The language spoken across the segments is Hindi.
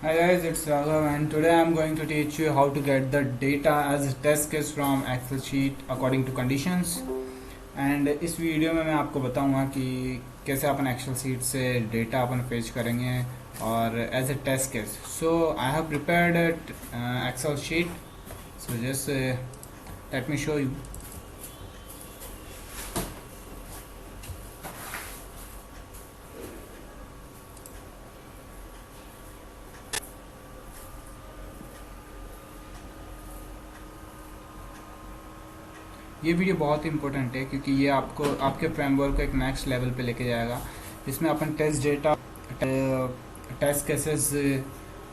Hi guys, it's Raghav and today I'm going to teach you how to get the data as a test case from Excel sheet according to conditions. And इस वीडियो में मैं आपको बताऊंगा कि कैसे अपन एक्सेल शीट से डेटा अपन फेच करेंगे और as a test case. So I have prepared Excel sheet, so just let me show you. ये वीडियो बहुत इंपॉर्टेंट है क्योंकि ये आपको आपके फ्रेमवर्क को एक नेक्स्ट लेवल पे लेके जाएगा. इसमें अपन टेस्ट डेटा, टेस्ट केसेस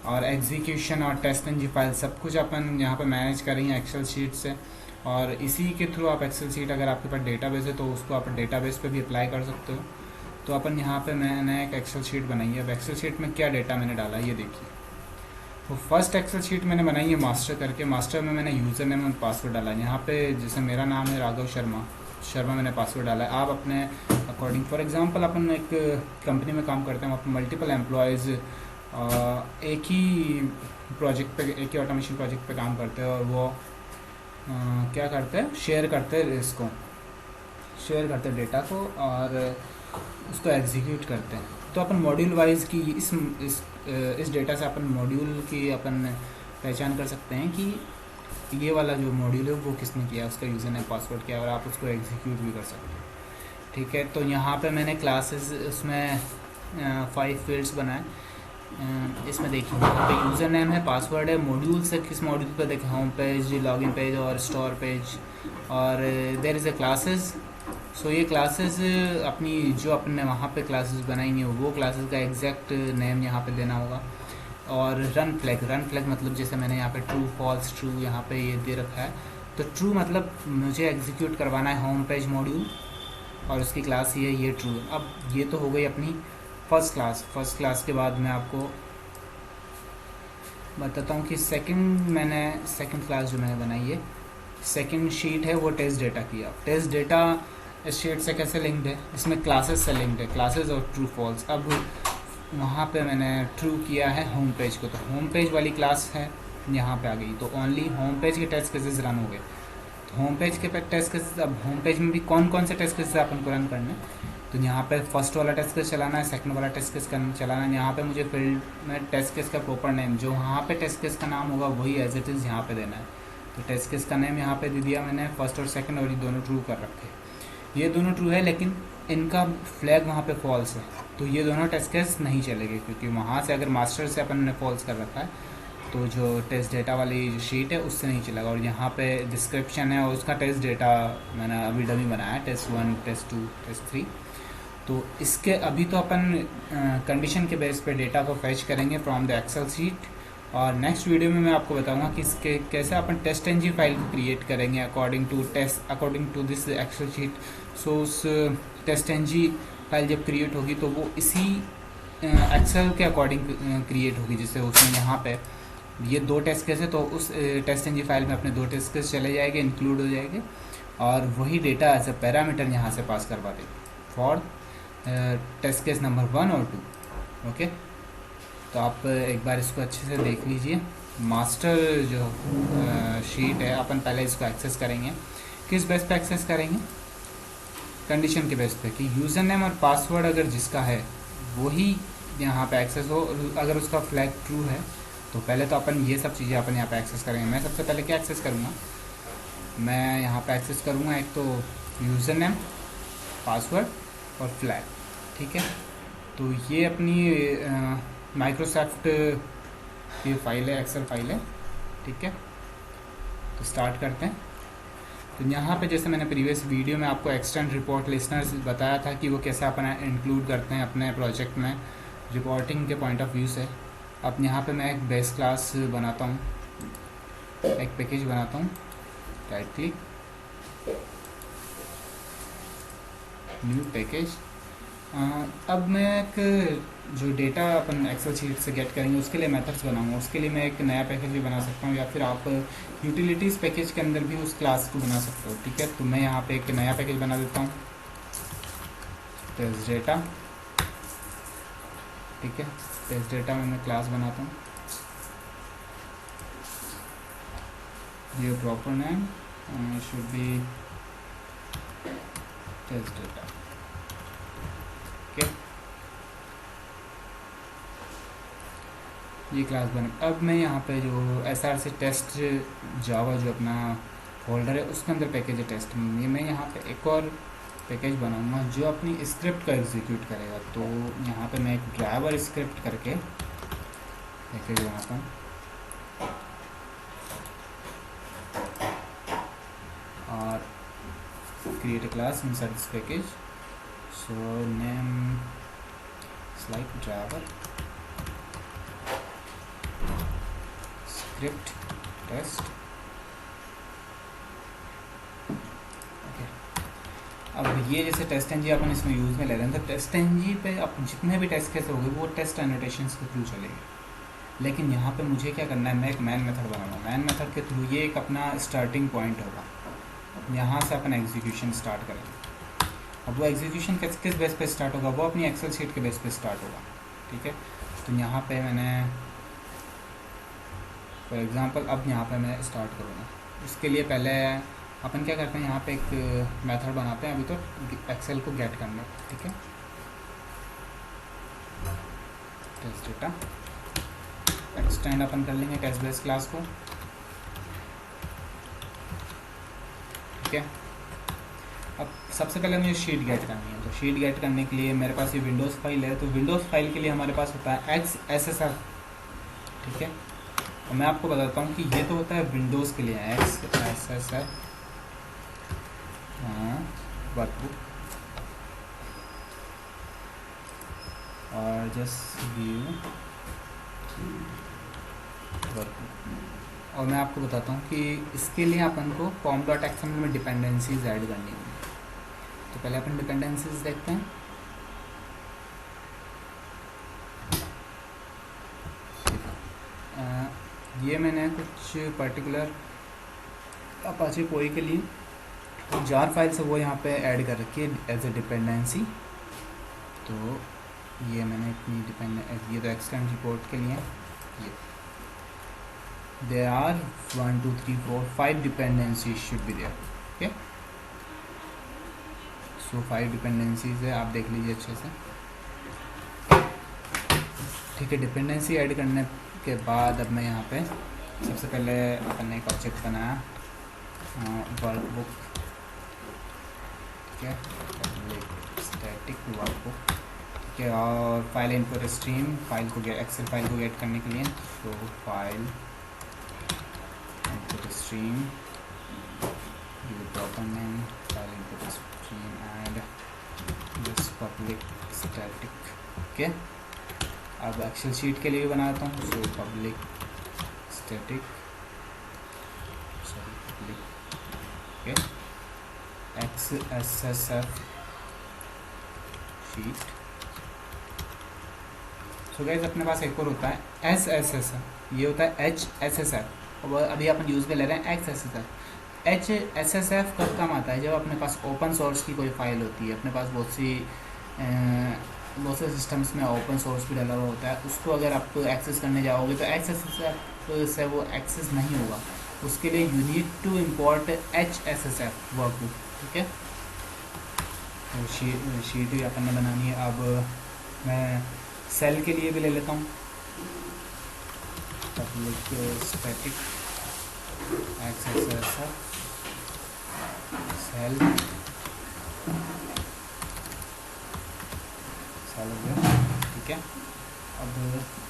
और एग्जीक्यूशन और टेस्ट एनजी फाइल सब कुछ अपन यहाँ पे मैनेज करेंगे एक्सेल शीट से. और इसी के थ्रू आप एक्सेल शीट, अगर आपके पास डेटाबेस है तो उसको आप डेटाबेस पे भी अप्लाई कर सकते हो. तो अपन यहाँ पे मैंने एक एक्सेल शीट बनाई है. अब एक्सेल शीट में क्या डेटा मैंने डाला ये देखिए. तो फर्स्ट एक्सेल शीट मैंने बनाई है मास्टर करके. मास्टर में मैंने यूज़र नेम और पासवर्ड डाला है. यहाँ पे जैसे मेरा नाम है राघव शर्मा मैंने पासवर्ड डाला है. आप अपने अकॉर्डिंग, फॉर एग्जांपल अपन एक कंपनी में काम करते हैं, अपन मल्टीपल एम्प्लॉयज़ एक ही प्रोजेक्ट पे, एक ही ऑटोमेशन प्रोजेक्ट पे काम करते हैं और वो क्या करते हैं, शेयर करते हैं डेटा को और उसको एग्जीक्यूट करते हैं. तो अपन मॉड्यूल वाइज की इस डेटा से अपन मॉड्यूल की अपन पहचान कर सकते हैं कि ये वाला जो मॉड्यूल है वो किसने किया, उसका यूज़र नेम पासवर्ड क्या है, और आप उसको एग्जीक्यूट भी कर सकते हैं. ठीक है, तो यहाँ पे मैंने क्लासेस, उसमें 5 फील्ड्स बनाए. इसमें देखिए यहाँ पे यूज़र नेम है, पासवर्ड है, मॉड्यूल से किस मॉड्यूल पे देखें, होम पेज, लॉगिन पेज और स्टोर पेज, और देयर इज़ अ क्लासेस. सो ये क्लासेस अपनी जो अपन ने वहाँ पे क्लासेस बनाई हैं वो क्लासेस का एग्जैक्ट नेम यहाँ पे देना होगा. और रन फ्लैग मतलब जैसे मैंने यहाँ पे ट्रू फॉल्स ट्रू यहाँ पे ये दे रखा है. तो ट्रू मतलब मुझे एग्जीक्यूट करवाना है होम पेज मॉड्यूल और उसकी क्लास ये है, ये ट्रू. अब ये तो हो गई अपनी फर्स्ट क्लास के बाद मैं आपको बताता हूँ कि सेकंड क्लास जो मैंने बनाई है, सेकंड शीट है, वो टेस्ट डेटा की. अब टेस्ट डेटा इस शीट से कैसे लिंक्ड है, इसमें क्लासेस से लिंक्ड है, क्लासेस और ट्रू फॉल्स. अब वहाँ पे मैंने ट्रू किया है होम पेज को, तो होम पेज वाली क्लास है यहाँ पे आ गई. तो ओनली होम पेज के टेस्ट केसेस रन हो गए. तो होम पेज के टेस्ट केसेस, अब होम पेज में भी कौन कौन से टेस्ट केसेस अपन को रन करने हैं. तो यहाँ पे फर्स्ट वाला टेस्ट केस चलाना है, सेकंड वाला टेस्ट केस चलाना है. यहाँ पे मुझे फील्ड में टेस्ट केस का प्रॉपर नेम, जो वहाँ पे टेस्ट केस का नाम होगा वही एज इट इज़ यहाँ पे देना है. तो टेस्ट केस का नेम यहाँ पे दे दिया मैंने, फर्स्ट और सेकंड, और ये दोनों ट्रू कर रखे. ये दोनों ट्रू है लेकिन इनका फ्लैग वहाँ पे फॉल्स है, तो ये दोनों टेस्ट केस नहीं चलेंगे क्योंकि वहाँ से अगर मास्टर से अपन ने फॉल्स कर रखा है तो जो टेस्ट डेटा वाली जो शीट है उससे नहीं चलेगा. और यहाँ पे डिस्क्रिप्शन है और उसका टेस्ट डेटा मैंने अभी डमी बनाया है, टेस्ट 1, टेस्ट 2, टेस्ट 3. तो इसके अभी तो अपन कंडीशन के बेस पे डेटा को फैच करेंगे फ्रॉम द एक्सेल शीट. और नेक्स्ट वीडियो में मैं आपको बताऊंगा कि इसके कैसे अपन टेस्ट एनजी फाइल को क्रिएट करेंगे according to this Excel sheet. So उस टेस्ट एनजी फाइल जब क्रिएट होगी तो वो इसी एक्सेल के अकॉर्डिंग क्रिएट होगी, जिससे उसमें यहाँ पे ये 2 टेस्ट केस है तो उस टेस्ट एनजी फाइल में अपने 2 टेस्ट केस चले जाएंगे, इंक्लूड हो जाएंगे, और वही डेटा एज ए पैरामीटर यहाँ से पास करवा देंगे फॉर टेस्ट केस नंबर 1 और 2. ओके, तो आप एक बार इसको अच्छे से देख लीजिए. मास्टर जो शीट है, अपन पहले इसको एक्सेस करेंगे. किस बेस पे एक्सेस करेंगे, कंडीशन के बेस पे कि यूज़र नेम और पासवर्ड अगर जिसका है वही यहाँ पे एक्सेस हो. अगर उसका फ्लैग ट्रू है तो पहले तो अपन ये सब चीज़ें अपन यहाँ पे एक्सेस करेंगे. मैं सबसे पहले क्या एक्सेस करूँगा, मैं यहाँ पे एक्सेस करूँगा एक तो यूज़र नेम, पासवर्ड और फ्लैग. ठीक है, तो ये अपनी माइक्रोसॉफ्ट की फाइल है, एक्सेल फाइल है. ठीक है, तो स्टार्ट करते हैं. तो यहाँ पे जैसे मैंने प्रीवियस वीडियो में आपको एक्सटेंड रिपोर्ट लिस्नर्स बताया था कि वो कैसे अपना इंक्लूड करते हैं अपने प्रोजेक्ट में रिपोर्टिंग के पॉइंट ऑफ व्यू से. अब यहाँ पे मैं एक बेस क्लास बनाता हूँ, एक पैकेज बनाता हूँ, राइट क्लिक, न्यू पैकेज. अब मैं एक जो डेटा अपन एक्सेल शीट से गेट करेंगे उसके लिए मेथड्स बनाऊंगा. उसके लिए मैं एक नया पैकेज भी बना सकता हूँ या फिर आप यूटिलिटीज़ पैकेज के अंदर भी उस क्लास को बना सकते हो. ठीक है, तो मैं यहाँ पे एक नया पैकेज बना देता हूँ, टेस्ट डेटा. ठीक है, टेस्ट डेटा में मैं क्लास बनाता हूँ. your proper name should be test data. Okay, ये क्लास बने। अब मैं यहाँ पे जो SRC टेस्ट जावा जो अपना फोल्डर है उसके अंदर पैकेज है टेस्ट में, ये मैं यहाँ पे एक और पैकेज बनाऊंगा जो अपनी स्क्रिप्ट को एग्जीक्यूट करेगा। तो यहाँ पे मैं एक ड्राइवर स्क्रिप्ट करके पैकेज बनाता हूँ और create a class inside this package. So name is like driver script test. Okay. अब ये जैसे टेस्ट एनजी अपन इसमें यूज़ में ले रहे हैं तो टेस्ट एनजी पे आप जितने भी टेस्ट केस होंगे वो टेस्ट एनोटेशंस के थ्रू चलेंगे। लेकिन यहाँ पे मुझे क्या करना है, मैं एक मैन मेथड बनाऊंगा। मैन मेथड के थ्रू ये एक अपना स्टार्टिंग पॉइंट होगा, यहाँ से अपन एग्जीक्यूशन स्टार्ट करेंगे। अब वो एग्जीक्यूशन किस बेस पे स्टार्ट होगा, वो अपनी एक्सेल शीट के बेस पे स्टार्ट होगा। ठीक है, तो यहाँ पे मैंने फॉर एग्जांपल अब यहाँ पे मैं स्टार्ट करूँगा। इसके लिए पहले अपन क्या करते हैं, यहाँ पे एक मेथड बनाते हैं अभी तो एक्सेल को गेट करना। ठीक है, टेस्ट डेटा एक्सटेंड अपन कर लेंगे टेस्ट बेस क्लास को। ठीक है, अब सबसे पहले मुझे शीट गेट करनी है। तो शीट गेट करने के लिए मेरे पास ये विंडोज़ फाइल है, तो विंडोज़ फाइल के लिए हमारे पास होता है XSSR। ठीक है, और मैं आपको बताता हूँ कि ये तो होता है विंडोज़ के लिए XSSR वर्कबुक, और जस्ट व्यू वर्कबुक। और मैं आपको बताता हूँ कि इसके लिए अपन को com.xml में डिपेंडेंसीज ऐड करनी होगी। तो पहले अपन डिपेंडेंसीज देखते हैं। ये मैंने कुछ पर्टिकुलर अपाचे पोई के लिए जार फाइल से वो यहाँ पे ऐड कर रखी है एज ए डिपेंडेंसी। तो ये मैंने अपनी ये तो एक्सटेंड रिपोर्ट के लिए ये there are 1 2 3 4 5 dependencies should be there. Okay, so 5 dependencies है, आप देख लीजिए अच्छे से। ठीक है, डिपेंडेंसी ऐड करने के बाद अब मैं यहाँ पे सबसे पहले अपन ने एक ऑब्जेक्ट बनाया वर्कबुक। ठीक है, स्टैटिक वर्कबुक। ठीक है, और फाइल इनपुट स्ट्रीम, फाइल को एक्सेल फाइल को गेट करने के लिए तो file input stream, give it proper name, file input stream and this public static. Okay, अब एक्सेल शीट के लिए भी बनाता हूँ। सो public static public okay XSSF sheet. So guys अपने पास एक और होता है SSSF, ये होता है HSSF, और अभी अपन यूज़ में ले रहे हैं XSSF। HSSF कब काम आता है, जब अपने पास ओपन सोर्स की कोई फाइल होती है। अपने पास बहुत से सिस्टम्स में ओपन सोर्स भी डाला हुआ होता है, उसको अगर आप एक्सेस करने जाओगे तो XSSF से वो एक्सेस नहीं होगा। उसके लिए you need to import HSSF workbook. ठीक है, तो शीट भी अपन ने बनानी है। अब मैं सेल के लिए भी ले लेता हूँ public static XSSF सेल हो गया। ठीक है, अब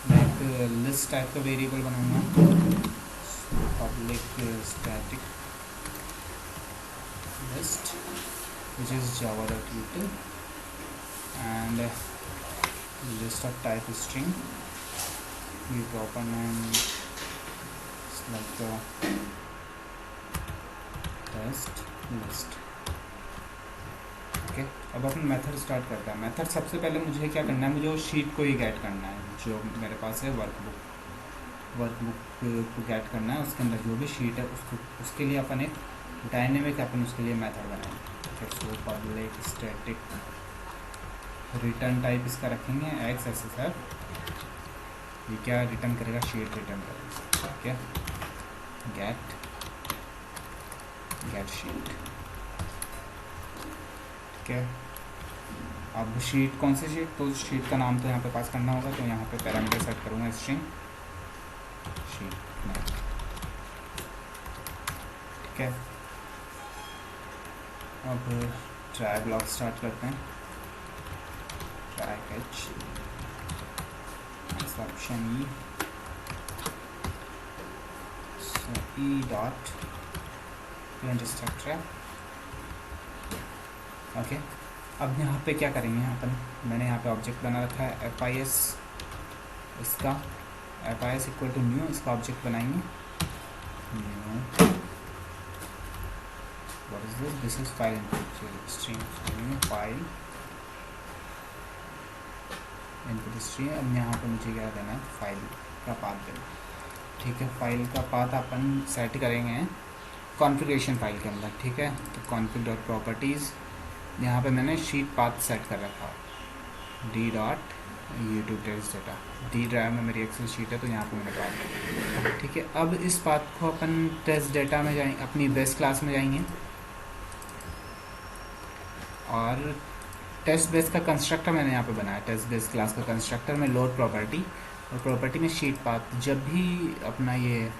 मैं एक लिस्ट टाइप का वेरिएबल बनाऊंगा, public static list which is java.util and list of type string, we proper name is like the test list. Okay, अब अपन मेथड स्टार्ट करते हैं। मेथड सबसे पहले मुझे क्या करना है, मुझे वो शीट को ही गेट करना है जो मेरे पास है वर्कबुक को गेट करना है। उसके अंदर जो भी शीट है उसको, उसके लिए अपन एक डायनेमिक अपन उसके लिए मेथड बनाएंगे। सो पब्लिक स्टैटिक रिटर्न टाइप इसका रखेंगे XSSF। ये क्या रिटर्न करेगा, शीट रिटर्न करेगा। ठीक है, गेट गेट शीट। ठीक है, अब शीट कौन सी शीट, तो शीट का नाम तो यहाँ पे पास करना होगा, तो यहाँ पे पैरामीटर सेट करूँगा स्ट्रिंग शीट नेम। ठीक है, अब ट्राई ब्लॉक स्टार्ट करते हैं। Try catch exception E dot print structure. Okay, अब यहाँ पे क्या करेंगे अपन, मैंने यहाँ पे ऑब्जेक्ट बना रखा है FIS, इसका FIS इक्वल टू न्यू, इसका ऑब्जेक्ट बनाएंगे new. What is this, this is file input stream, file input stream. अब यहाँ पे मुझे क्या देना है, फाइल का पाथ देना। ठीक है, फाइल का पाथ अपन सेट करेंगे कॉन्फ़िगरेशन फाइल के अंदर। ठीक है, तो config डॉट प्रॉपर्टीज़, यहाँ पे मैंने शीट पाथ सेट कर रखा d dot YouTube test data. D drive में मेरी एक्सेल शीट है, तो यहाँ पे मैंने डाल। ठीक है, अब इस पाथ को अपन टेस्ट डेटा में जाएंगे, अपनी बेस क्लास में जाएंगे और टेस्ट बेस का कंस्ट्रक्टर मैंने यहाँ पे बनाया। टेस्ट बेस क्लास का कंस्ट्रक्टर में लोड प्रॉपर्टी, और प्रॉपर्टी में शीट पाथ। जब भी अपना ये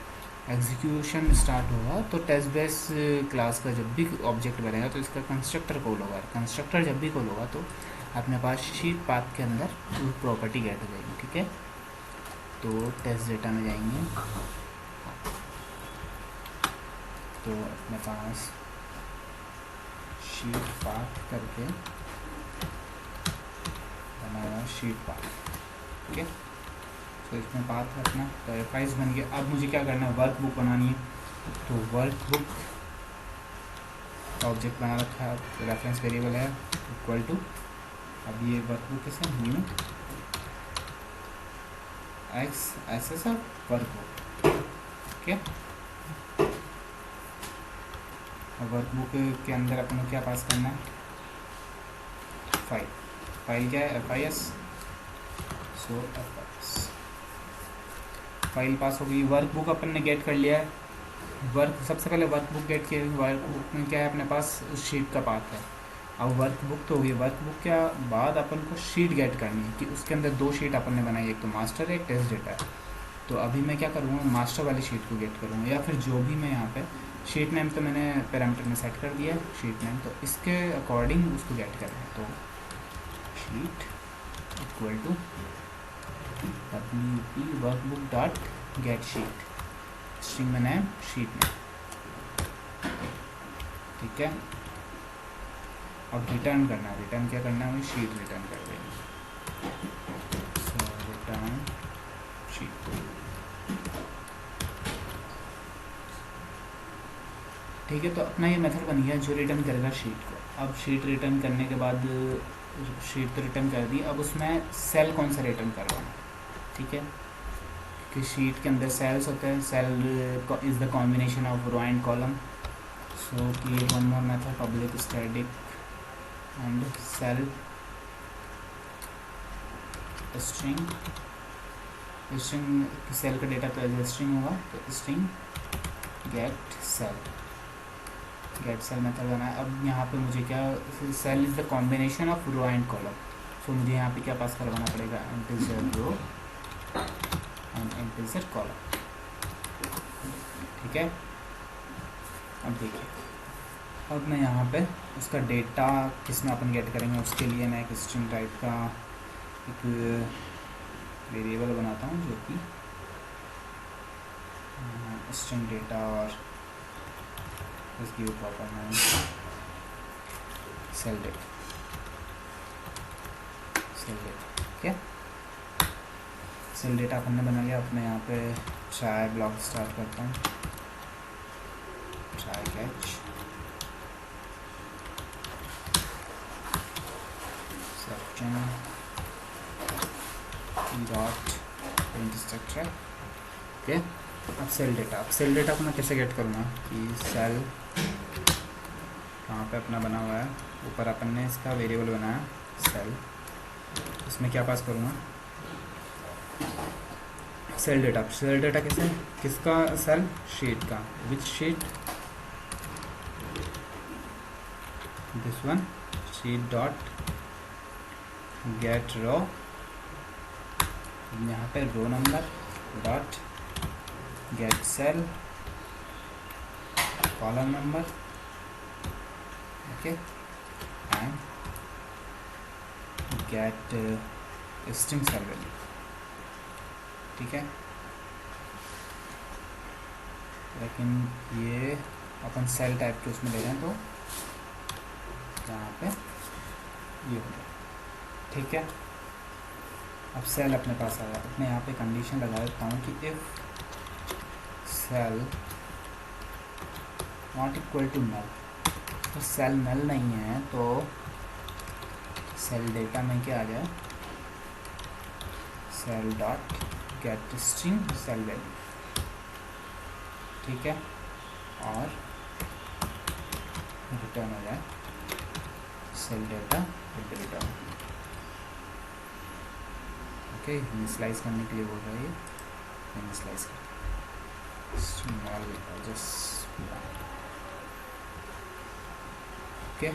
एग्जीक्यूशन स्टार्ट होगा तो टेस्ट बेस क्लास का जब भी ऑब्जेक्ट बनेगा तो इसका कंस्ट्रक्टर कॉल होगा। कंस्ट्रक्टर जब भी कॉल होगा तो अपने पास शीट पाथ के अंदर प्रॉपर्टी गेट हो जाएगी। ठीक है, तो टेस्ट डेटा में जाएंगे तो अपने पास शीट पाथ करके बनाया शीट पाथ। ठीक है, तो इसमें पाथ रखना, तो FIS बन गया। अब मुझे क्या करना है, वर्क बुक बनानी है, तो वर्क बुक ऑब्जेक्ट बना रखा है, रेफरेंस वेरिएबल है इक्वल टू, अब ये वर्क बुक कैसे न्यू एक्स ऐसे सब वर्क बुक। ठीक है, वर्क बुक के अंदर अपन को क्या पास करना है, फाइल। फाइल क्या है, FIS, सो FIS फाइल पास हो गई। वर्क बुक अपन ने गेट कर लिया है। वर्क सबसे पहले वर्क बुक गेट किया, वर्क बुक में क्या है अपने पास उस शीट का पाथ है। अब वर्क बुक तो हो गई, वर्क बुक के बाद अपन को शीट गेट करनी है कि उसके अंदर दो शीट अपन ने बनाई, एक तो मास्टर है, एक टेस्ट डेटा है। तो अभी मैं क्या करूँगा, मास्टर वाली शीट को गेट करूँगा, या फिर जो भी मैं यहाँ पे शीट नेम तो मैंने पैरामीटर में सेट कर दिया है शीट नेम, तो इसके अकॉर्डिंग उसको गेट करना है। तो sheet equal to WP workbook dot get sheet, string में नेम शीट में। ठीक है, अब रिटर्न करना है, रिटर्न क्या करना है, हमें शीट रिटर्न कर देंगे, सो रिटर्न शीट। ठीक है, तो अपना ये मेथड बन गया जो रिटर्न करेगा शीट को। अब शीट रिटर्न करने के बाद शीट तो रिटर्न कर दी, अब उसमें सेल कौन सा रिटर्न करवाना। ठीक है, कि शीट के अंदर सेल्स होते हैं, cell is the combination of row and column. So create one more method public static and cell string. String cell का डेटा तो एज स्ट्रिंग होगा, तो string get cell, get cell method बनाया। अब यहाँ पे मुझे क्या, cell is the combination of row and column. So मुझे यहाँ पे क्या पास करवाना पड़ेगा, integer row and integer column. ठीक है, अब देखिए, अब मैं यहाँ पे उसका डेटा किस में अपन गेट करेंगे, उसके लिए मैं एक स्ट्रिंग टाइप का एक वेरिएबल बनाता हूँ जो कि स्ट्रिंग डेटा, और इसकी प्रॉपर नाम सेल डेटा, सेल डेटा। ठीक है, सेल डेटा अपन ने बना लिया। अब मैं यहाँ पे ट्राई ब्लॉक स्टार्ट करता हूँ, try catch section dot print structure. Okay, अब सेल डेटा, अब सेल डेटा को मैं कैसे गेट करूँगा कि सेल कहाँ पे अपना बना हुआ है, ऊपर अपन ने इसका वेरिएबल बनाया सेल, इसमें क्या पास करूँगा, सेल डेटा। सेल डेटा कैसे, किसका सेल, शीट का, which sheet, this one sheet dot get row, यहाँ पे row number dot get cell column number, okay, and get string cell value, ठीक है। लेकिन ये अपन सेल टाइप के उसमें ले रहे हैं, तो यहाँ पे ये हो गया, ठीक है। अब सेल अपने पास आया, अपने यहाँ पे कंडीशन लगा देता हूँ कि if cell not equal to null, तो सेल नल नहीं है तो सेल डेटा में क्या आ जाए, cell dot get string cell value, ठीक है, और रिटर्न हो जाए cell data return, okay. Initialize करने के लिए बोल रहा है ये, इनिशियलाइज कर small just, okay,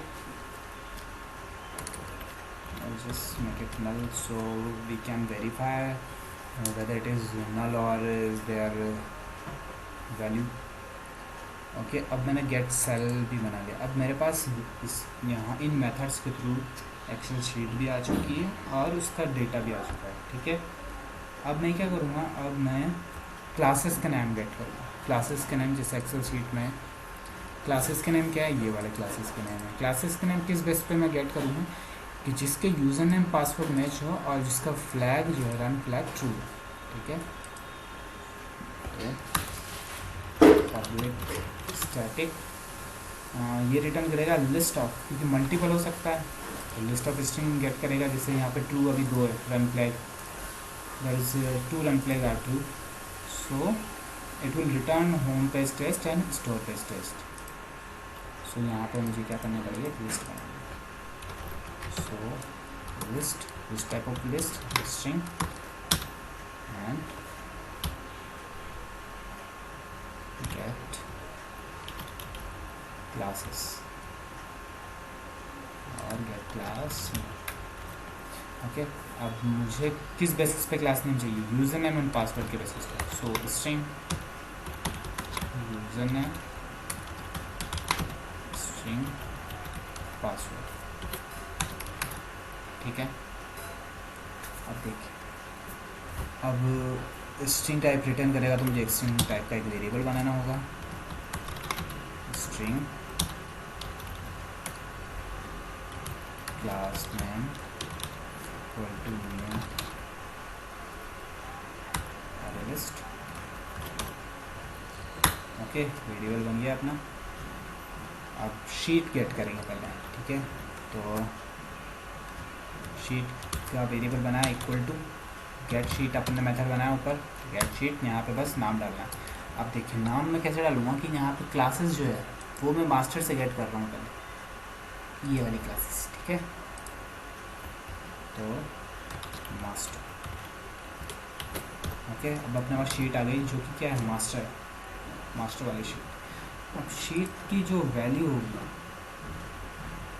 I'll just make it null so we can verify whether it is null or is there value, okay. अब मैंने गेट सेल भी बना लिया। अब मेरे पास इस यहाँ इन मेथड्स के थ्रू एक्सेल शीट भी आ चुकी है और उसका डेटा भी आ चुका है, ठीक है। अब मैं क्या करूँगा, अब मैं क्लासेस का नाम गेट करूँगा। क्लासेस के नाम जैसे एक्सेल शीट में क्लासेस के नेम क्या है, ये वाले क्लासेस के नेम है। क्लासेस के नेम किस बेस पे मैं गेट करूँगा कि जिसके यूज़र नेम पासवर्ड मैच हो और जिसका फ्लैग जो है रन फ्लैग ट्रू, ठीक है। पब्लिक स्टैटिक ये रिटर्न करेगा लिस्ट ऑफ, क्योंकि मल्टीपल हो सकता है तो लिस्ट ऑफ स्ट्रिंग गेट करेगा। जैसे यहाँ पे ट्रू अभी 2 है, run flag that is 2 run flag are true, so it will return home page test and store page test. So यहाँ पे मुझे क्या करना पड़ेगा, लिस्ट करना। So list, this type of list string and get classes और गेट क्लास, ओके। अब मुझे किस बेसिस पे क्लास नेम चाहिए, यूज़र नेम एंड पासवर्ड के बेसिस पे। So string user name string password, ठीक है। अब देखिए, अब स्ट्रिंग टाइप रिटर्न करेगा तो मुझे स्ट्रिंग टाइप का एक वेरिएबल बनाना होगा। String class name equal to new array list, okay, variable बन गया अपना। अब शीट गेट करेंगे पहले, ठीक है। तो शीट का वेरिएबल बनाया इक्वल टू गेट शीट, अपन ने मेथड बनाया ऊपर गेट शीट, यहाँ पे बस नाम डालना है। अब देखिए नाम मैं कैसे डालूँगा कि यहाँ पे क्लासेस जो है वो मैं मास्टर से गेट कर रहा हूँ पहले, ये वाली क्लासेस, ठीक है। तो मास्टर, ओके। अब अपने पास शीट आ गई जो कि क्या है, मास्टर है, मास्टर वाली शीट। अब शीट की जो वैल्यू होगी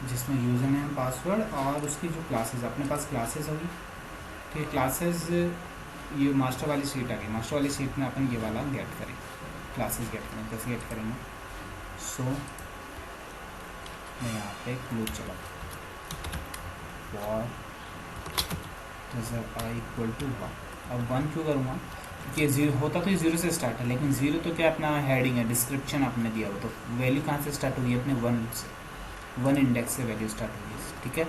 जिसमें यूज़र नेम पासवर्ड और उसकी जो क्लासेस, अपने पास क्लासेस होगी, ठीक है। क्लासेस ये मास्टर वाली शीट आ गई, मास्टर वाली शीट में अपन ये वाला गेट करेंगे, क्लासेस गेट करेंगे। कैसे गेट करेंगे, सो मैं यहाँ पे एक लूप चला फॉर आई इक्वल टू 1। अब 1 क्यों करूँगा, क्योंकि 0 होता तो ये 0 से स्टार्ट है, लेकिन 0 तो क्या अपना हेडिंग है, डिस्क्रिप्शन आपने दिया हो, तो वैल्यू कहाँ से स्टार्ट होगी, अपने 1 से, 1 इंडेक्स से वैल्यू स्टार्ट होगी, ठीक है।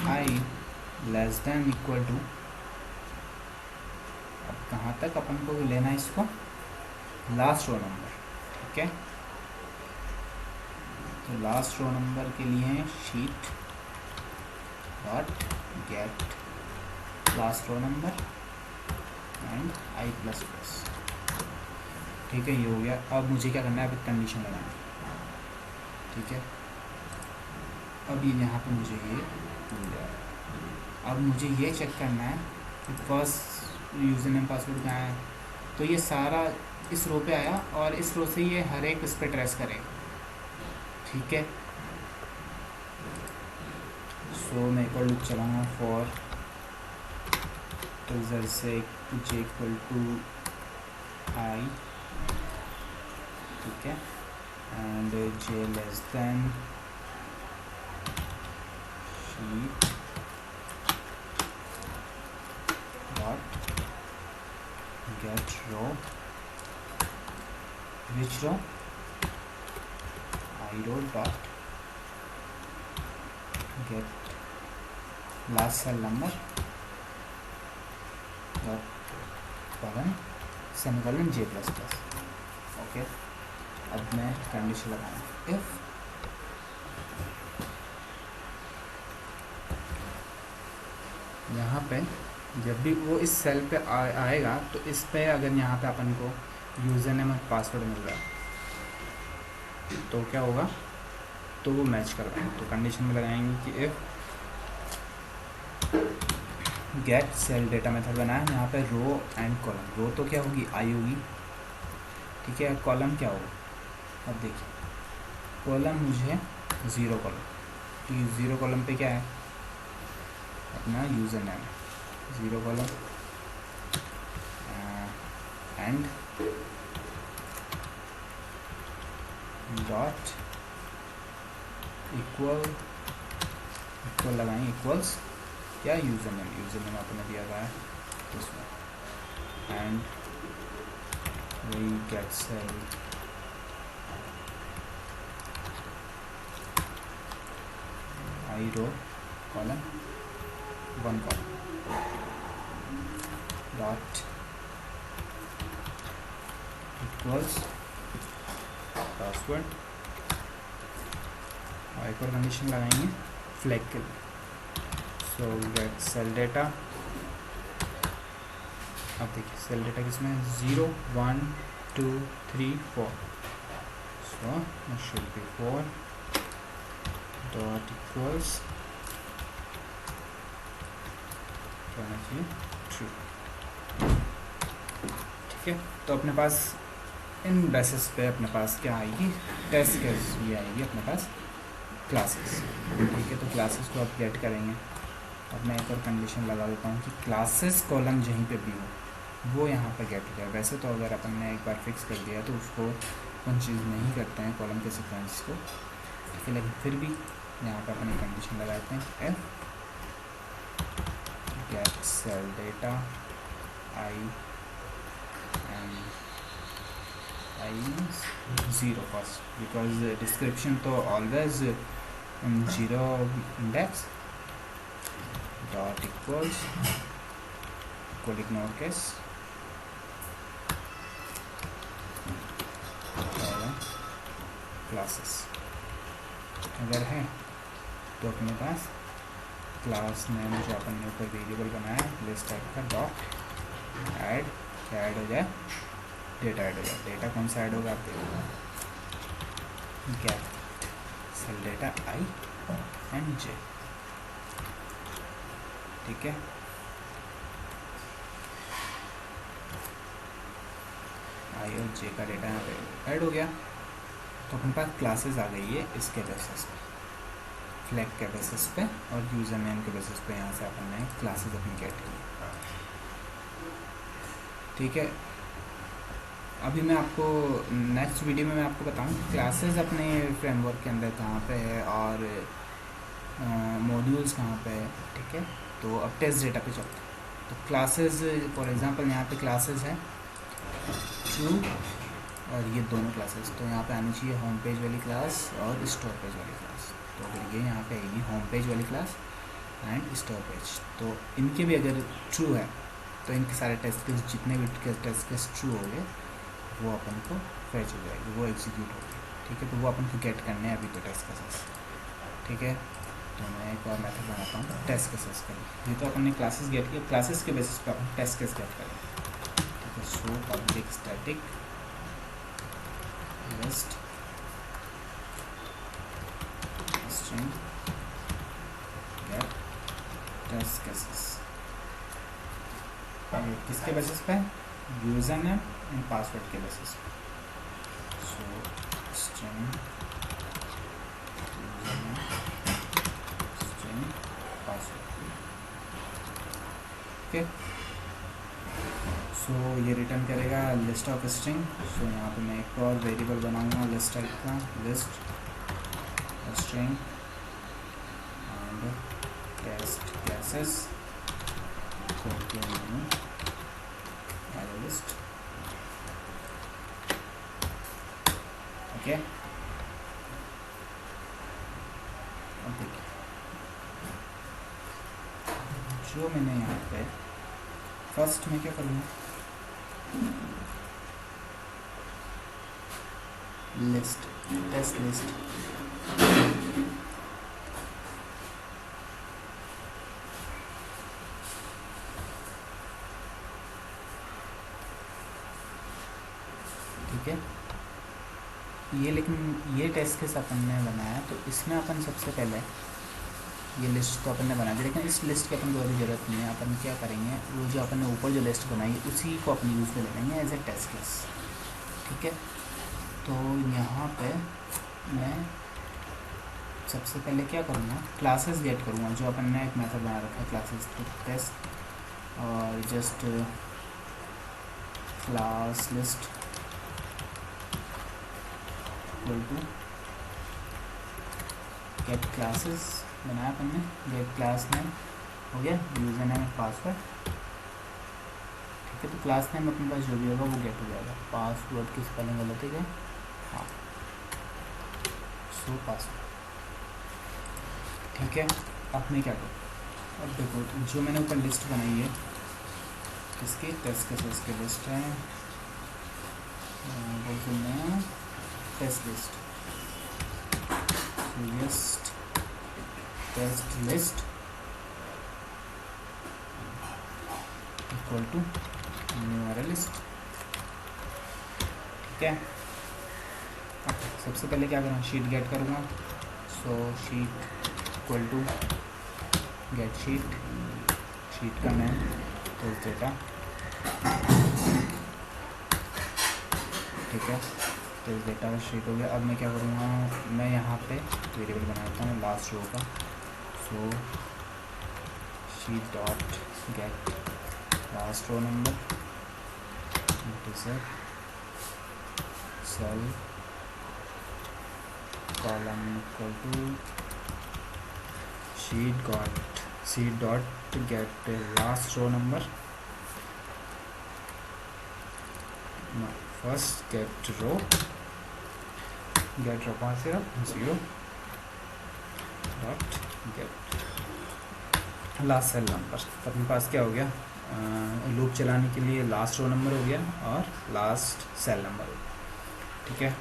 आई लेस देन इक्वल टू, अब कहाँ तक अपन को लेना है इसको, लास्ट रो नंबर, ठीक है। तो लास्ट रो नंबर के लिए sheet dot get last row number and I plus plus, ठीक है। ये हो गया। अब मुझे क्या करना है, अब एक कंडीशन लगाना है, ठीक है। अब ये यहाँ पे मुझे ये मिल जाएगा। अब मुझे ये चेक करना है कि फर्स्ट यूज़र नेम पासवर्ड कहाँ है, तो ये सारा इस रो पे आया और इस रो से ये हर एक इस पर ट्रेस करेगा, ठीक है। सो मैं एक और लूप चलाऊँगा फॉर रिजल्ट से j इक्वल टू आई, ठीक है, and j less than sheet dot get row, which row, I row dot get last cell number dot column semicolon j plus plus। Okay, अब मैं कंडीशन लगाऊंगा इफ यहाँ पे जब भी वो इस सेल पे आएगा तो इस पे अगर यहाँ पे अपन को यूज़र नेम और पासवर्ड मिल रहा है तो क्या होगा, तो वो मैच करवाएंगे। तो कंडीशन में लगाएंगे कि if get cell data method बनाए, यहाँ पे रो एंड कॉलम। रो तो क्या होगी, आई होगी, ठीक है, कॉलम क्या होगा। अब देखिए कॉलम मुझे 0 कॉलम, तो 0 कॉलम पे क्या है अपना user name, 0 column and dot equal लगाएंगे इक्वल्स या यूज़र नेम आपने दिया हुआ है उसमें, एंड वही get cell I row column 1 column dot equals password, और एक और कंडीशन लगाएंगे फ्लैग के लिए। सो गेट सेल डेटा, अब देखिए सेल डेटा किसमें है, 0 1 2 3 4, so it should be 4 dot equals क्या होना चाहिए, ट्रू, ठीक है। तो अपने पास इन बेसिस पे अपने पास क्या आएगी, टेस्ट केस ये आएगी अपने पास क्लासेस, ठीक है। तो क्लासेस को आप गेट करेंगे। अब मैं एक और कंडीशन लगा देता हूँ कि क्लासेस कॉलम जहीं पे भी हो वो यहाँ पे गेट हो जाए। वैसे तो अगर अपन ने एक बार फिक्स कर दिया तो उसको अपन चीज़ नहीं करते हैं कॉलम के सीक्वेंस को, ठीक है, लेकिन फिर भी यहाँ पे अपन एक कंडीशन लगाते हैं if get cell data I and I 0 first, because description तो always 0 index dot equals equal ignore case classes अगर है तो अपने पास क्लास नेम जो अपन ने ऊपर वेरिएबल बनाया लिस्ट टाइप का डॉट ऐड, क्या ऐड हो जाए, डेटा ऐड हो जाए। डेटा कौन सा ऐड होगा आप देखिए, get cell data I and J, ठीक है। आई और जे का डेटा यहाँ पे ऐड हो गया। तो अपने पास क्लासेस आ गई है इसके बेसिस पे, फ्लैग के बेसिस पे और यूज़र नेम के बेसिस पे यहाँ से अपन ने क्लासेस अपनी गेट की, ठीक है। अभी मैं आपको नेक्स्ट वीडियो में मैं आपको बताऊँ क्लासेस अपने फ्रेमवर्क के अंदर कहाँ पे है और मॉड्यूल्स कहाँ पे है, ठीक है। तो अब टेस्ट डेटा पे चलते हैं। तो क्लासेस फॉर एग्जांपल यहाँ पे क्लासेस है ट्रू और ये दोनों क्लासेस, तो यहाँ पे आनी चाहिए होम पेज वाली क्लास और स्टोर पेज वाली क्लास। तो अगर ये यहाँ पे आएगी होम पेज वाली क्लास एंड स्टोर पेज, तो इनके भी अगर ट्रू है तो इनके सारे टेस्ट केस जितने भी टेस्ट केस ट्रू हो गए वो अपन को फैच हो जाएगी, वो एग्जीक्यूट होगी, ठीक है। तो वो अपन को गेट करने हैं अभी तो टेस्ट केसेस, ठीक है। तो मैं एक और मेथड बनाता हूँ टेस्ट केसेस का। ये तो अपन ने क्लासेस गेट किया, क्लासेस के बेसिस पे अपन टेस्ट केस गेट करेंगे, ठीक है। So public static list string get test cases, किसके बेसिस पे, यूज़र नेम एंड पासवर्ड के बेसिस पे। So string user name string password. Okay, so ये रिटर्न करेगा लिस्ट ऑफ स्ट्रिंग। सो यहाँ पे मैं एक और वेरिएबल बनाऊंगा लिस्ट टाइप का, list string and test classes list. Okay, अब देखिए जो मैंने यहाँ पे फर्स्ट में क्या करूँगा, लिस्ट टेस्ट लिस्ट, ठीक है। ये लेकिन ये टेस्ट केस अपन ने बनाया, तो इसमें अपन सबसे पहले ये लिस्ट तो अपन ने बना दी, लेकिन इस लिस्ट की अपन को कोई ज़रूरत नहीं है। अपन क्या करेंगे, वो जो अपन ने ऊपर जो लिस्ट बनाई उसी को अपन यूज़ में ले लेंगे एज ए टेस्ट केस, ठीक है। तो यहाँ पे मैं सबसे पहले क्या करूँगा, क्लासेस गेट करूँगा, जो अपन ने एक मेथड बना रखा है क्लासेस तो टेस्ट, और just class list equal to get classes बनाया अपन ने, गेट क्लास नेम हो गया, यूज़र नेम पासवर्ड, ठीक है। तो क्लास नेम अपने पास जो भी होगा वो गेट हो जाएगा। पासवर्ड की स्पेलिंग गलत है क्या, हाँ, सो पासवर्ड, ठीक है। अब मैं क्या करूँ, अब देखो जो मैंने ऊपर लिस्ट बनाई है इसकी टेस्ट केसेस की लिस्ट है, बोलते हैं test list, list test list equal to new list, ठीक है। सबसे पहले क्या करूँगा, शीट गेट करूँगा। So sheet equal to get sheet, sheet का नेम टेस्ट डेटा, ठीक है। टेस्ट डेटा शीट हो गया। अब मैं क्या करूँगा, मैं यहाँ पे वेरिएबल बनाता हूँ लास्ट रो का। So sheet dot get last row number cell column equal to sheet dot get last row number, first get row कहाँ से, 0 dot get last cell number. तो अपने पास क्या हो गया, लूप चलाने के लिए लास्ट रो नंबर हो गया और लास्ट सेल नंबर हो गया, ठीक है।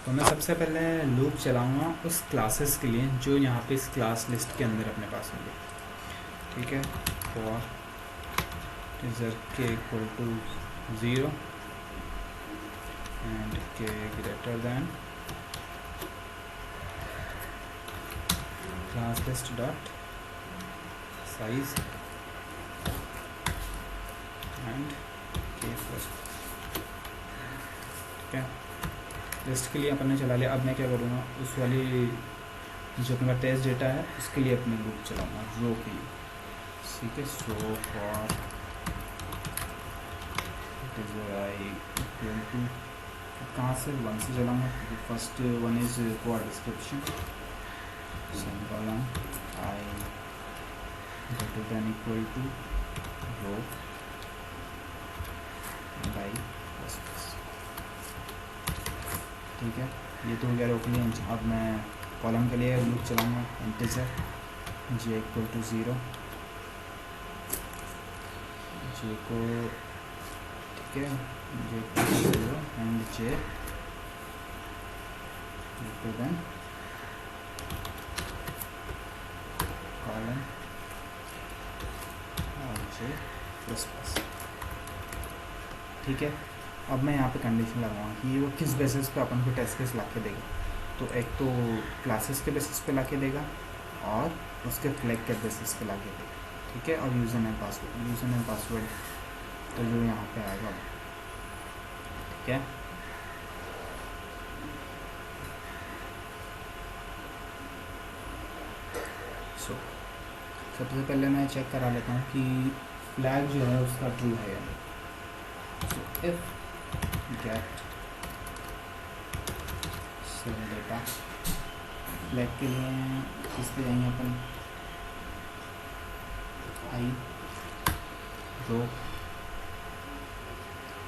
तो मैं सबसे पहले लूप चलाऊंगा उस क्लासेस के लिए जो यहाँ पे इस क्लास लिस्ट के अंदर अपने पास होंगे, ठीक है। फॉर टीजर के equal to 0 and k greater than class list dot size and k plus, ठीक है। लिस्ट के लिए अपन ने चला लिया। अब मैं क्या करूँगा, उस वाली जो अपना टेस्ट डेटा है उसके लिए अपने लूप चलाऊँगा रो के लिए, ठीक है। So for I equal to, कहाँ से 1 से चलाऊँगा, first 1 is for description, semicolon I greater than equal to row by, ठीक है। ये तो हो गया रो के लिए। अब मैं कॉलम के लिए लूप चलाऊँगा, integer j equal to 0, j को, ठीक है, j equal to 0 and j equal than column और जे प्लस प्लस, ठीक है। अब मैं यहाँ पे कंडीशन लगाऊंगा कि वो किस बेसिस पे अपन को टेस्ट केस ला के देगा। तो एक तो क्लासेस के बेसिस पे ला के देगा और उसके फ्लैग के बेसिस पे ला के देगा, ठीक है। और यूज़र नेम पासवर्ड तो जो यहाँ पे आएगा, ठीक है। सो सबसे पहले मैं चेक करा लेता हूँ कि फ्लैग जो है उसका ट्रू है या नहीं। So if get cell data, flag के लिए किस पे जाएंगे अपन, आई रो,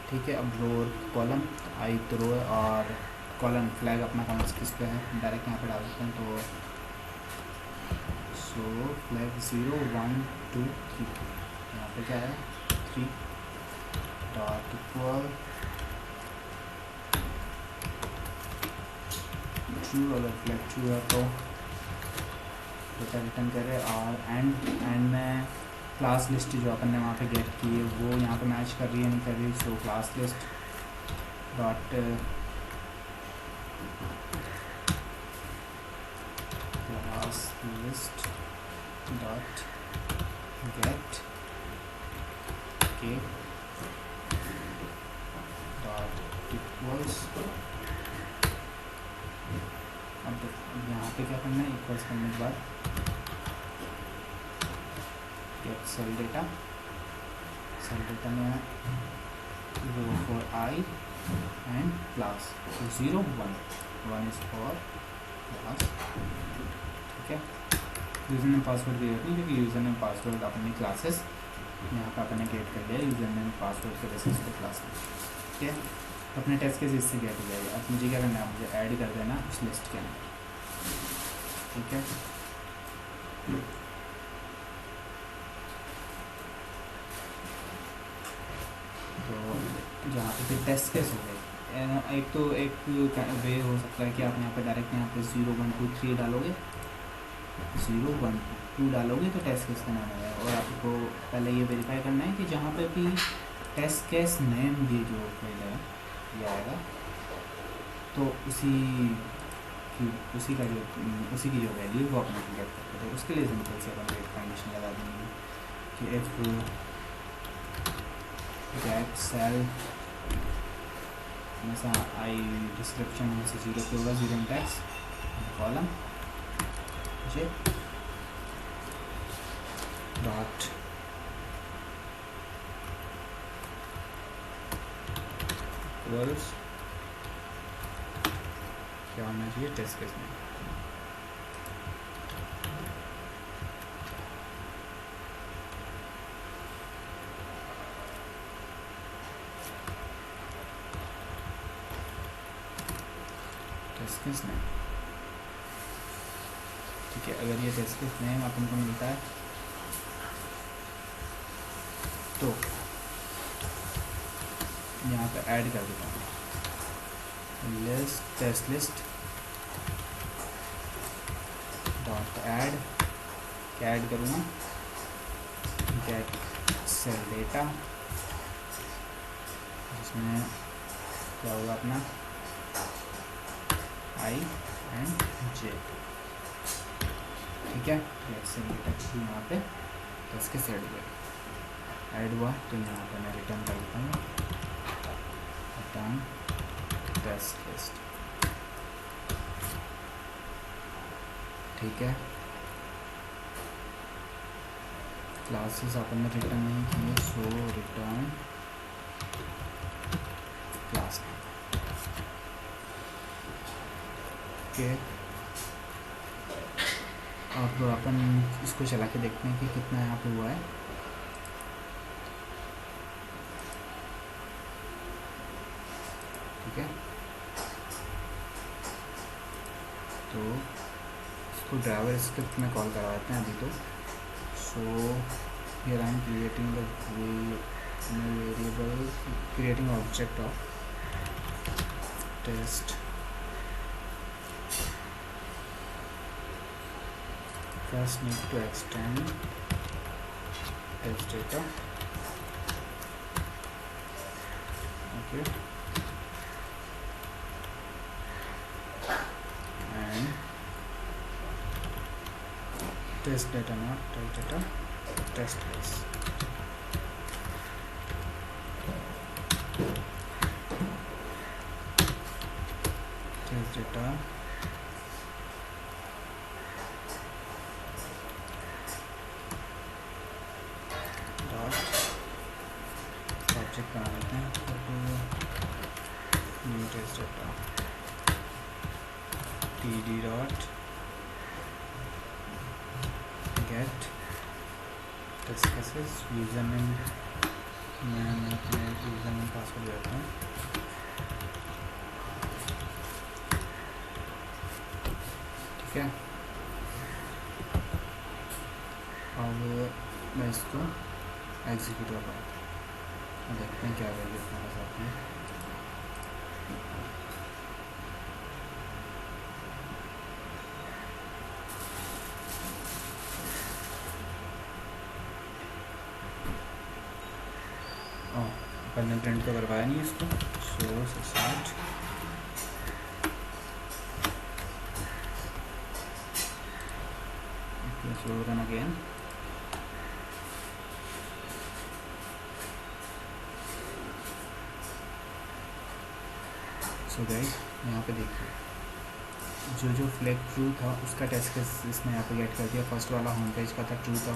ठीक है। अब रो और कॉलम, आई तो रो है और कॉलम फ्लैग अपना कौन सा किस पे है, डायरेक्ट यहाँ पे डाल सकते हैं। तो सो फ्लैग 0 1 2 3, यहाँ पे क्या है 3 डॉट इक्वल ट्रू। अगर फ्लैग ट्रू है तो डेटा रिटर्न करे। और एंड में क्लास लिस्ट जो अपन ने वहाँ पे गेट की है वो यहाँ पे मैच कर रही है नहीं कर रही। So class list dot class list dot gate के डॉट इक्वल्स। अब यहाँ पे क्या करना है, इक्वल्स करने के बाद गेट सेल डेटा में row for I and class 0 1 1 is for class, ठीक है। यूज़र नेम पासवर्ड क्रिएट नहीं, क्योंकि यूज़र नेम पासवर्ड अपनी क्लासेस यहाँ पर अपने गेट कर लिया यूज़र नेम पासवर्ड के बेसिस पे क्लास में, ठीक है। अपने टेस्ट केस इससे गेट हो जाएगा। अब मुझे क्या करना है, मुझे ऐड कर देना उस लिस्ट के अंदर, ठीक है। तो जहाँ पे फिर टेस्ट केस हो गए, एक वे हो सकता है कि आप यहाँ पे डायरेक्ट यहाँ पे 0 1 2 3 डालोगे, 0 1 2 डालोगे तो टेस्ट केस का नाम आएगा। और आपको पहले ये वेरीफाई करना है कि जहाँ पे भी टेस्ट केस नेम ये जो फाइल है ये आएगा तो उसी की जो वैल्यू वो अपना गेट करते हैं। तो उसके लिए सिंपल से अपन वेट कंडीशन लगा देंगे कि इफ गेट सेल हमेशा आई डिस्क्रिप्शन से 0 पे होगा, 0 index column J dot equals क्या होना चाहिए टेस्ट केस में, टेस्ट केस नेम, ठीक है। अगर ये टेस्ट केस नेम अपन को मिलता है तो यहाँ पे ऐड कर देता हूँ list test list dot add, क्या ऐड करूँगा, गेट सेल डेटा, जिसमें क्या होगा अपना आई एंड जे, ठीक है। गेट सेल डेटा यहाँ पे टेस्ट के सेट ऐड हुआ तो यहाँ पे मैं रिटर्न कर देता हूँ रिटर्न टेस्ट लिस्ट, ठीक है। क्लासेस अपन ने रिटर्न नहीं किए, सो रिटर्न क्लास, ओके। अब अपन इसको चला के देखते हैं कि कितना यहाँ पे हुआ है। ठीक है, तो इसको ड्राइवर स्क्रिप्ट में कॉल करवाते हैं अभी तो। So here I am creating the variable, creating object of test first need to extend test data, okay, and test data, not test data, test case. Test data object बना लेते हैं, new test data td dot get test cases user name, मैं अपने यूज़र नेम पासवर्ड देता हूँ। ठीक है, अब मैं इसको एग्जीक्यूट करता हूँ, देखते हैं क्या वैल्यू हमारे साथ में। अपन ने प्रिंट तो करवाया नहीं इसको, so start so run again. So guys यहाँ पे देखिए जो फ्लैग ट्रू था उसका टेस्ट केस इसने यहाँ पे गेट कर दिया। फर्स्ट वाला होम पेज का था ट्रू था,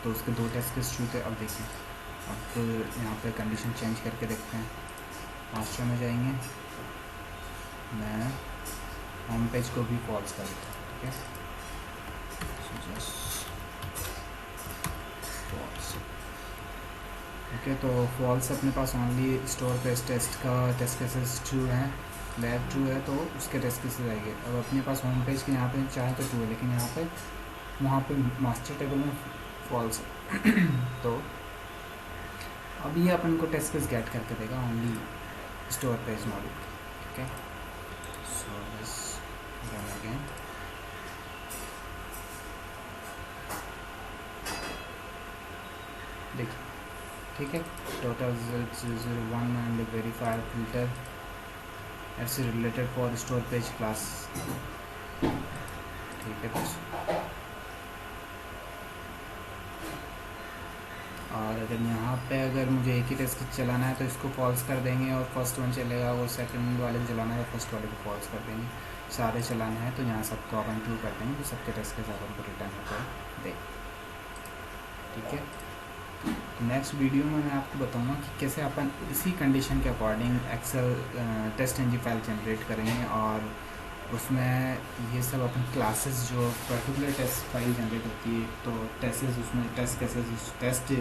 तो उसके 2 टेस्ट केस ट्रू थे। अब देखिए, अब यहाँ पे कंडीशन चेंज करके देखते हैं। मास्टर में जाएंगे, मैं होम पेज को भी फॉल्स कर देता हूँ। ठीक है, सो जस्ट फॉल्स। ओके, तो फॉल्स अपने पास ओनली स्टोर पेज टेस्ट का टेस्ट केसेस ट्रू हैं, लैब ट्रू है तो उसके टेस्ट केसेस आएंगे। अब अपने पास होम पेज के यहाँ पे चाहे तो ट्रू है, लेकिन यहाँ पे वहाँ पे मास्टर टेबल में फॉल्स है तो अब ये अपन को टेस्ट केस गेट करके देगा ओनली स्टोर पेज मॉड्यूल। ठीक है, सो दिस रन अगेन। देखिए, ठीक है, total result 001 and verifier filter it's related for store page class. ठीक है दोस्तों, और अगर यहाँ पे अगर मुझे एक ही टेस्ट चलाना है तो इसको फॉल्स कर देंगे, और फर्स्ट वन चलेगा वो सेकंड वाले को चलाना है तो फर्स्ट वाले को फॉल्स कर देंगे। सारे चलाने हैं तो यहाँ सबको अपन ट्रू कर देंगे, तो सबके टेस्ट के साथ हमको रिटर्न होकर दे। ठीक है, नेक्स्ट वीडियो में मैं आपको बताऊंगा कि कैसे अपन इसी कंडीशन के according Excel test NG file generate करेंगे, और उसमें ये सब अपन क्लासेस जो पर्टिकुलर टेस्ट फाइल जनरेट होती है तो टेस्टेस उसमें टेस्ट केसेस टेस्ट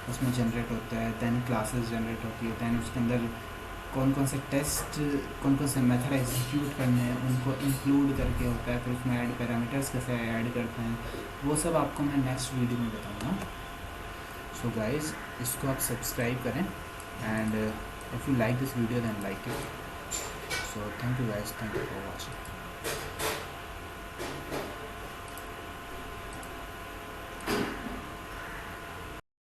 उसमें जनरेट होता है, दैन क्लासेस जनरेट होती है, दैन उसके अंदर कौन कौन से टेस्ट कौन कौन से मेथड एग्जीक्यूट करने हैं उनको इंक्लूड करके होता है, फिर उसमें ऐड पैरामीटर्स कैसे ऐड करते हैं, वो सब आपको मैं नेक्स्ट वीडियो में बताऊँगा। सो गाइज, इसको आप सब्सक्राइब करें, and if you like this video then like it. So thank you guys, thank you for watching.